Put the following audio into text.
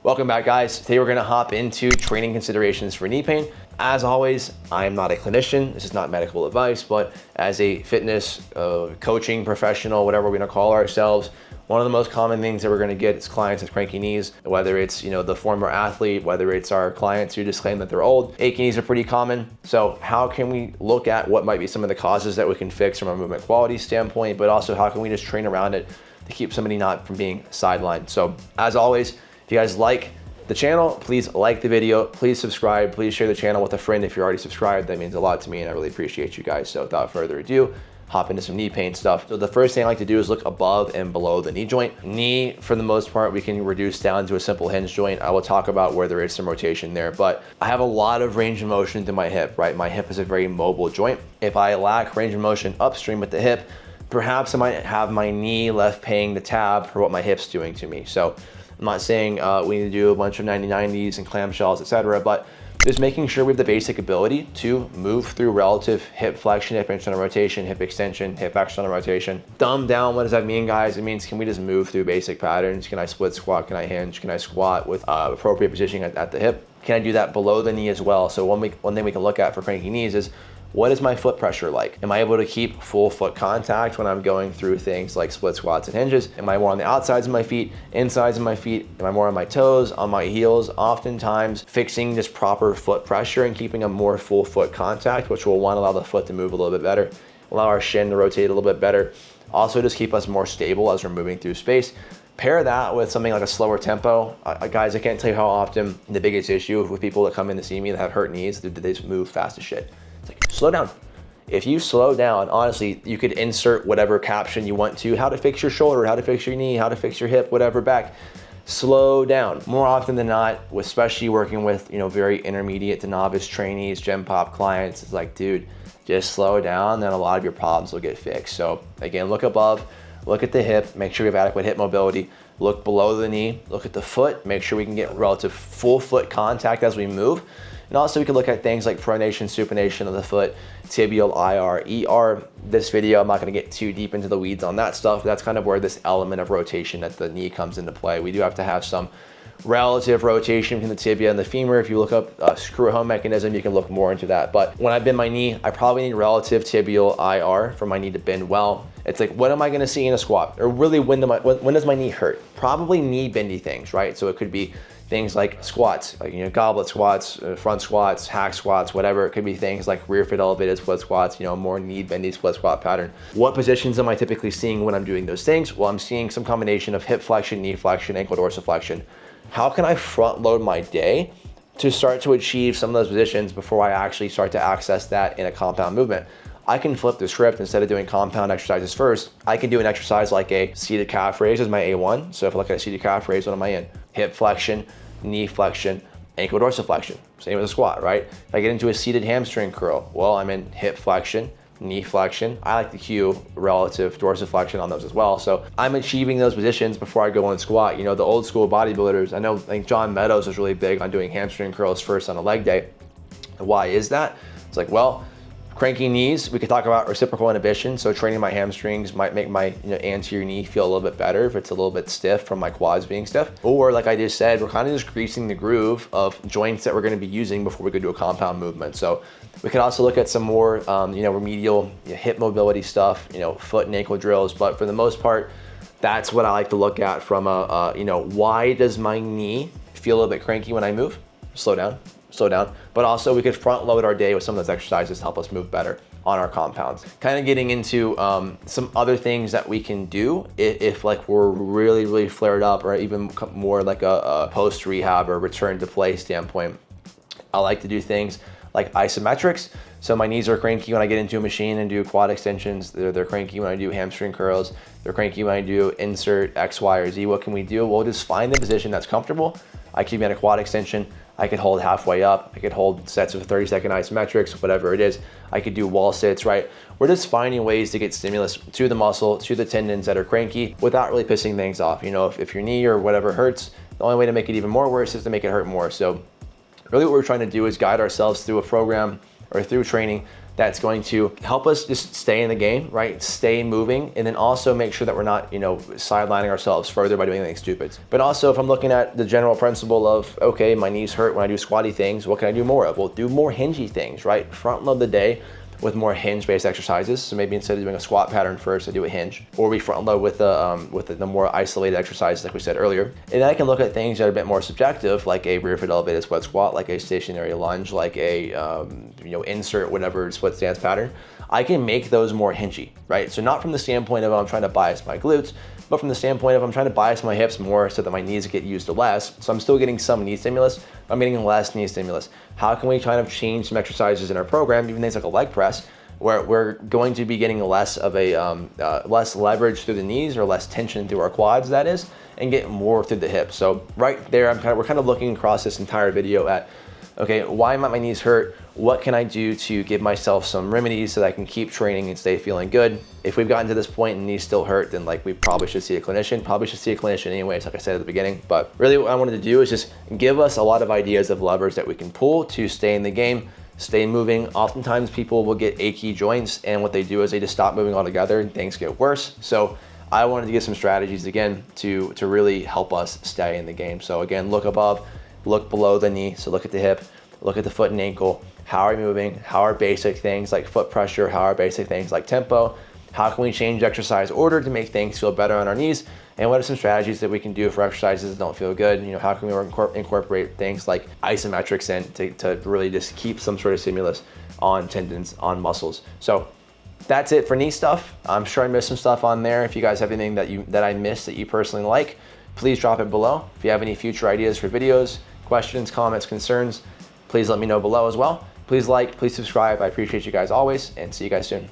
Welcome back, guys. Today we're gonna hop into training considerations for knee pain. As always, I am not a clinician. This is not medical advice, but as a fitness coaching professional, whatever we're gonna call ourselves, one of the most common things that we're gonna get is clients with cranky knees, whether it's the former athlete, whether it's our clients who just claim that they're old. Achy knees are pretty common. So how can we look at what might be some of the causes that we can fix from a movement quality standpoint, but also how can we just train around it to keep somebody not from being sidelined? So as always, if you guys like the channel, please like the video, please subscribe, please share the channel with a friend if you're already subscribed. That means a lot to me and I really appreciate you guys. So without further ado, hop into some knee pain stuff. So the first thing I like to do is look above and below the knee joint. Knee, for the most part, we can reduce down to a simple hinge joint. I will talk about where there is some rotation there, but I have a lot of range of motion to my hip, right? My hip is a very mobile joint. If I lack range of motion upstream with the hip, perhaps I might have my knee left paying the tab for what my hip's doing to me. So I'm not saying we need to do a bunch of 90-90s and clamshells, etc., but just making sure we have the basic ability to move through relative hip flexion, hip internal rotation, hip extension, hip external rotation. Dumb down, what does that mean, guys? It means, can we just move through basic patterns? Can I split squat? Can I hinge? Can I squat with appropriate positioning at the hip? Can I do that below the knee as well? So one thing we can look at for cranky knees is, what is my foot pressure like? Am I able to keep full foot contact when I'm going through things like split squats and hinges? Am I more on the outsides of my feet, insides of my feet? Am I more on my toes, on my heels? Oftentimes, fixing this proper foot pressure and keeping a more full foot contact, which will allow the foot to move a little bit better, allow our shin to rotate a little bit better. Also, just keep us more stable as we're moving through space. Pair that with something like a slower tempo. Guys, I can't tell you how often the biggest issue with people that come in to see me that have hurt knees, they just move fast as shit. Like, slow down. If you slow down, honestly, you could insert whatever caption you want to, how to fix your shoulder, how to fix your knee, how to fix your hip, whatever back. Slow down. More often than not, especially working with very intermediate to novice trainees, Gen Pop clients, it's like, dude, just slow down, then a lot of your problems will get fixed. So again, look above, look at the hip, make sure we have adequate hip mobility. Look below the knee, look at the foot, make sure we can get relative full foot contact as we move. And also we can look at things like pronation, supination of the foot, tibial, IR, ER. This video, I'm not gonna get too deep into the weeds on that stuff. That's kind of where this element of rotation at the knee comes into play. We do have to have some relative rotation between the tibia and the femur. If you look up screw home mechanism, you can look more into that. But when I bend my knee, I probably need relative tibial IR for my knee to bend well. It's like, what am I gonna see in a squat? Or really, when does my knee hurt? Probably knee bendy things, right? So it could be things like squats, like goblet squats, front squats, hack squats, whatever. It could be things like rear foot elevated split squats, more knee bendy split squat pattern. What positions am I typically seeing when I'm doing those things? Well, I'm seeing some combination of hip flexion, knee flexion, ankle dorsiflexion. How can I front load my day to start to achieve some of those positions before I actually start to access that in a compound movement? I can flip the script. Instead of doing compound exercises first, I can do an exercise like a seated calf raise as my A1. So if I look at a seated calf raise, what am I in? Hip flexion, knee flexion, ankle dorsiflexion. Same as a squat, right? If I get into a seated hamstring curl, well, I'm in hip flexion, knee flexion. I like to cue relative dorsiflexion on those as well. So I'm achieving those positions before I go in squat. The old school bodybuilders, I think John Meadows was really big on doing hamstring curls first on a leg day. Why is that? It's like, well, cranky knees, we could talk about reciprocal inhibition. So training my hamstrings might make my anterior knee feel a little bit better if it's a little bit stiff from my quads being stiff. Or like I just said, we're kind of just greasing the groove of joints that we're going to be using before we go do a compound movement. So we could also look at some more remedial hip mobility stuff, foot and ankle drills. But for the most part, that's what I like to look at from why does my knee feel a little bit cranky when I move? Slow down. But also we could front load our day with some of those exercises to help us move better on our compounds. Kind of getting into some other things that we can do if like we're really flared up, or even more like a post rehab or return to play standpoint. I like to do things like isometrics. So my knees are cranky when I get into a machine and do quad extensions. They're cranky when I do hamstring curls. They're cranky when I do insert X, Y, or Z. What can we do? We'll just find the position that's comfortable. I keep in a quad extension. I could hold halfway up. I could hold sets of 30-second isometrics, whatever it is. I could do wall sits, right? We're just finding ways to get stimulus to the muscle, to the tendons that are cranky without really pissing things off. If your knee or whatever hurts, the only way to make it even more worse is to make it hurt more. So really what we're trying to do is guide ourselves through a program or through training that's going to help us just stay in the game, right? Stay moving, and then also make sure that we're not, sidelining ourselves further by doing anything stupid. But also, if I'm looking at the general principle of, okay, my knees hurt when I do squatty things, what can I do more of? Well, do more hingey things, right? Front load the day with more hinge-based exercises. So maybe instead of doing a squat pattern first, I do a hinge, or we front load with the more isolated exercises, like we said earlier. And then I can look at things that are a bit more subjective, like a rear foot elevated split squat, like a stationary lunge, like a insert whatever split stance pattern. I can make those more hingey, right? So not from the standpoint of I'm trying to bias my glutes, but from the standpoint of I'm trying to bias my hips more so that my knees get used less. So I'm still getting some knee stimulus, I'm getting less knee stimulus. How can we kind of change some exercises in our program, even things like a leg press, where we're going to be getting less of less leverage through the knees or less tension through our quads, that is, and get more through the hips. So right there, we're kind of looking across this entire video at, okay, why might my knees hurt? What can I do to give myself some remedies so that I can keep training and stay feeling good? If we've gotten to this point and knees still hurt, then we probably should see a clinician. Probably should see a clinician anyways, like I said at the beginning. But really what I wanted to do is just give us a lot of ideas of levers that we can pull to stay in the game, stay moving. Oftentimes people will get achy joints, and what they do is they just stop moving altogether and things get worse. So I wanted to give some strategies again to really help us stay in the game. So again, look above, look below the knee. So look at the hip, look at the foot and ankle. How are we moving? How are basic things like foot pressure? How are basic things like tempo? How can we change exercise order to make things feel better on our knees? And what are some strategies that we can do for exercises that don't feel good? How can we incorporate things like isometrics in to really just keep some sort of stimulus on tendons, on muscles? So that's it for knee stuff. I'm sure I missed some stuff on there. If you guys have anything that I missed that you personally like, please drop it below. If you have any future ideas for videos, questions, comments, concerns, please let me know below as well. Please like, please subscribe. I appreciate you guys always, and see you guys soon.